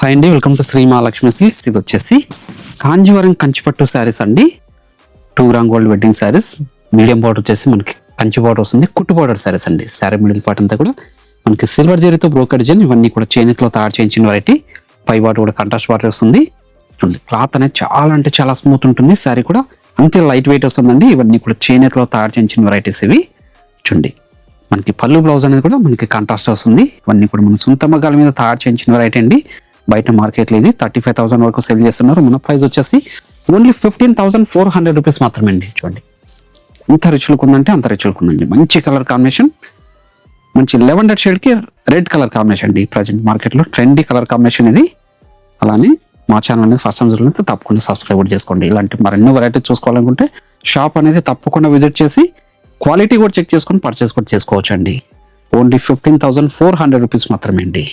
Hi అండి, welcome to Sri Mahalakshmi silks. ఇది వచ్చేసి కాంజీవరం కంచిపట్టు శారీస్ అండి. 2 gram gold wedding sarees. Medium border వచ్చేసి మనకి కంచి బార్డర్ వస్తుంది. కుట్టు బార్డర్ శారీస్ అండి. శారీ మిడిల్ పార్ట్ అంతా కూడా మనకి సిల్వర్ జరీతో బ్రోకెడ్ డిజైన్, ఇవన్నీ కూడా చేనేతలో తయారు చేయించిన వెరైటీ. పై బార్డర్ కూడా కంట్రాస్ట్ బార్డర్ వస్తుంది. చూడండి, క్లాత్ అనేది చాలా అంటే చాలా స్మూత్ ఉంటుంది. శారీ కూడా అంతే లైట్ వెయిట్ వస్తుందండి. ఇవన్నీ కూడా చేనేతలో తయారు చేయించిన వెరైటీస్ ఇవి. చూడండి, మనకి పళ్ళు బ్లౌజ్ అనేది కూడా మనకి కాంట్రాస్ట్ వస్తుంది. ఇవన్నీ కూడా మన సొంత మగ్గాల మీద తయారు చేయించిన వెరైటీ అండి. బయట మార్కెట్లో ఇది 35,000 వరకు సేల్ చేస్తున్నారు. మన ప్రైస్ వచ్చేసి ఓన్లీ 15,400 రూపీస్ మాత్రమే అండి. చూడండి, ఎంత రిచ్ లుక్ ఉందంటే అంత రిచ్ లుక్ ఉందండి. మంచి కలర్ కాంబినేషన్, మంచి లెవెండర్ షేడ్కి రెడ్ కలర్ కాంబినేషన్ అండి. ప్రజెంట్ మార్కెట్లో ట్రెండీ కలర్ కాంబినేషన్ ఇది. అలానే మా ఛానల్ అనేది ఫస్ట్ టైం చూడాలంటే తప్పకుండా సబ్స్క్రైబ్ చేసుకోండి. ఇలాంటి మరెన్నో వెరైటీ చూసుకోవాలనుకుంటే షాప్ అనేది తప్పకుండా విజిట్ చేసి క్వాలిటీ కూడా చెక్ చేసుకొని పర్చేస్ కూడా చేసుకోవచ్చు అండి. ఓన్లీ 15,400 రూపీస్ మాత్రమే అండి.